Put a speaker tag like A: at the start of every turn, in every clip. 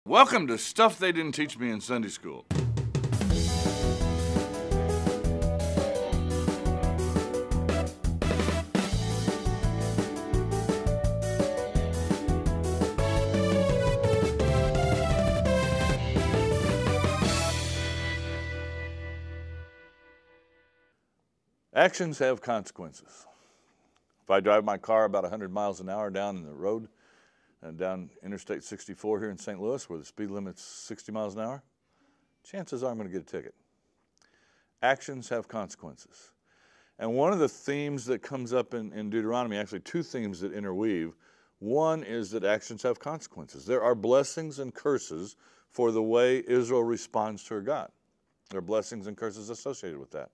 A: Welcome to Stuff They Didn't Teach Me in Sunday School. Actions have consequences. If I drive my car about 100 miles an hour down the road, down Interstate 64 here in St. Louis, where the speed limit's 60 miles an hour, chances are I'm going to get a ticket. Actions have consequences. And one of the themes that comes up in Deuteronomy, actually two themes that interweave, one is that actions have consequences. There are blessings and curses for the way Israel responds to her God. There are blessings and curses associated with that.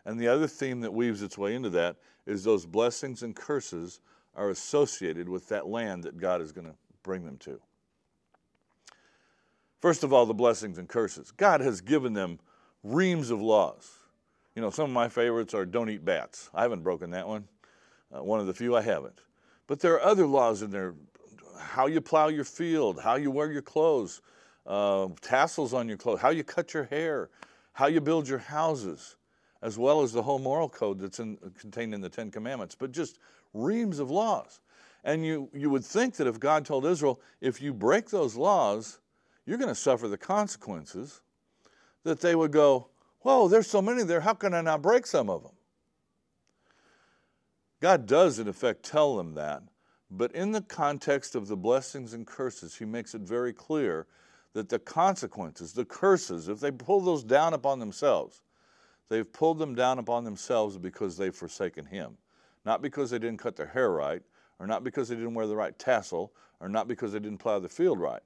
A: And the other theme that weaves its way into that is those blessings and curses are associated with that land that God is going to bring them to. First of all, the blessings and curses. God has given them reams of laws. You know, some of my favorites are don't eat bats. I haven't broken that one. One of the few I haven't. But there are other laws in there. How you plow your field, how you wear your clothes, tassels on your clothes, how you cut your hair, how you build your houses, as well as the whole moral code that's contained in the Ten Commandments. But just reams of laws. And you would think that if God told Israel, if you break those laws, you're going to suffer the consequences, that they would go, whoa, there's so many there, how can I not break some of them? God does, in effect, tell them that, but in the context of the blessings and curses, he makes it very clear that the consequences, the curses, if they pull those down upon themselves, they've pulled them down upon themselves because they've forsaken him. Not because they didn't cut their hair right, or not because they didn't wear the right tassel, or not because they didn't plow the field right,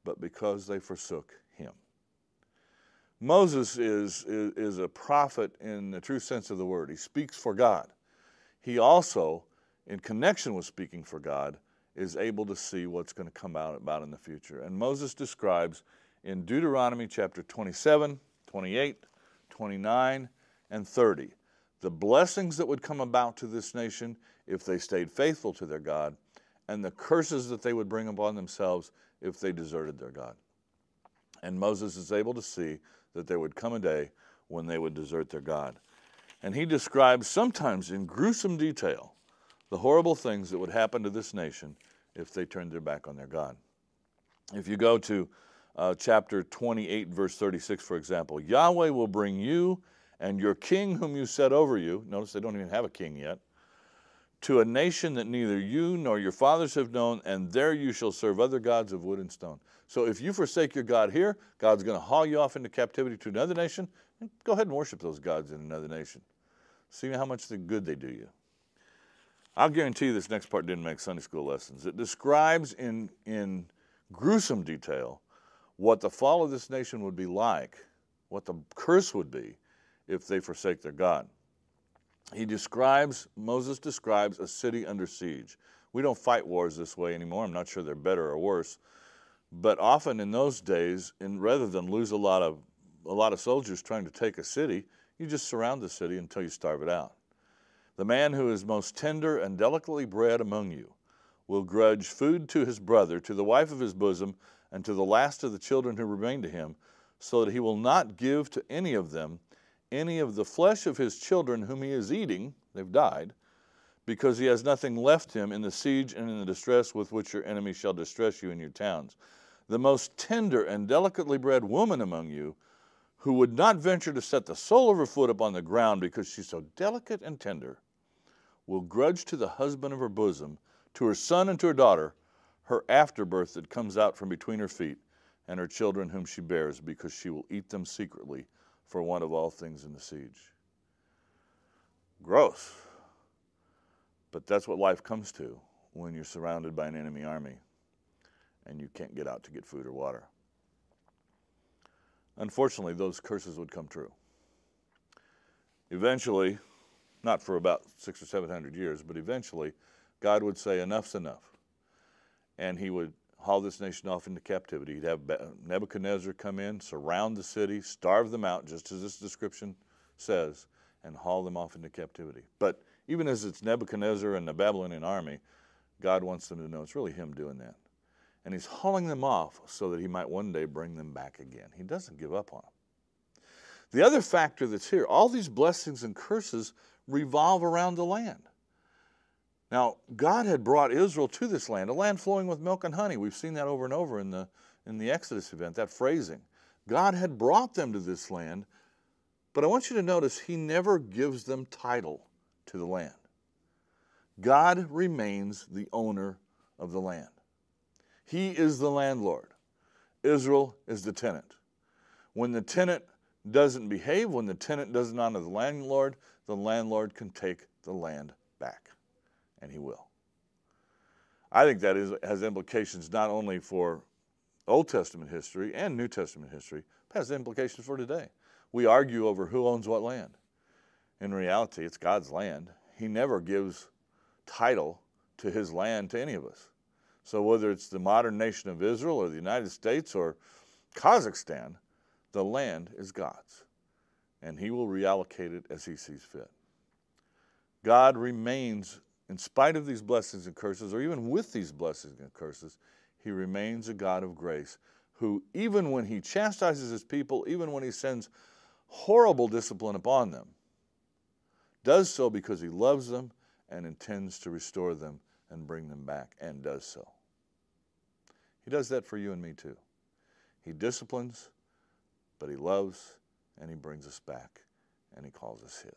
A: but because they forsook him. Moses is a prophet in the true sense of the word. He speaks for God. He also, in connection with speaking for God, is able to see what's going to come out about in the future. And Moses describes in Deuteronomy chapter 27, 28, 29, and 30, the blessings that would come about to this nation if they stayed faithful to their God, and the curses that they would bring upon themselves if they deserted their God. And Moses is able to see that there would come a day when they would desert their God. And he describes sometimes in gruesome detail the horrible things that would happen to this nation if they turned their back on their God. If you go to chapter 28, verse 36, for example, Yahweh will bring you and your king whom you set over you, notice they don't even have a king yet, to a nation that neither you nor your fathers have known, and there you shall serve other gods of wood and stone. So if you forsake your God here, God's going to haul you off into captivity to another nation, and go ahead and worship those gods in another nation. See how much good they do you. I'll guarantee you this next part didn't make Sunday school lessons. It describes in gruesome detail what the fall of this nation would be like, what the curse would be if they forsake their God. Moses describes a city under siege. We don't fight wars this way anymore. I'm not sure they're better or worse. But often in those days, rather than lose a lot of soldiers trying to take a city, you just surround the city until you starve it out. The man who is most tender and delicately bred among you will grudge food to his brother, to the wife of his bosom, and to the last of the children who remain to him, so that he will not give to any of them any of the flesh of his children whom he is eating, they've died, because he has nothing left him in the siege and in the distress with which your enemies shall distress you in your towns. The most tender and delicately bred woman among you, who would not venture to set the sole of her foot upon the ground because she's so delicate and tender, will grudge to the husband of her bosom, to her son and to her daughter, her afterbirth that comes out from between her feet, and her children whom she bears, because she will eat them secretly for want of all things in the siege. Gross. But that's what life comes to when you're surrounded by an enemy army and you can't get out to get food or water. Unfortunately, those curses would come true. Eventually, not for about 600 or 700 years, but eventually, God would say, enough's enough. And he would haul this nation off into captivity. He'd have Nebuchadnezzar come in, surround the city, starve them out, just as this description says, and haul them off into captivity. But even as it's Nebuchadnezzar and the Babylonian army, God wants them to know it's really him doing that. and he's hauling them off so that he might one day bring them back again. He doesn't give up on them. The other factor that's here, all these blessings and curses revolve around the land. Now, God had brought Israel to this land, a land flowing with milk and honey. We've seen that over and over in the Exodus event, that phrasing. God had brought them to this land, but I want you to notice he never gives them title to the land. God remains the owner of the land. He is the landlord. Israel is the tenant. When the tenant doesn't behave, when the tenant doesn't honor the landlord can take the land back, and he will. I think that has implications not only for Old Testament history and New Testament history, but has implications for today. We argue over who owns what land. In reality, it's God's land. He never gives title to his land to any of us. So whether it's the modern nation of Israel or the United States or Kazakhstan, the land is God's, and he will reallocate it as he sees fit. God remains, in spite of these blessings and curses, or even with these blessings and curses, he remains a God of grace who, even when he chastises his people, even when he sends horrible discipline upon them, does so because he loves them and intends to restore them and bring them back, and does so. He does that for you and me too. He disciplines, but he loves, and he brings us back, and he calls us his.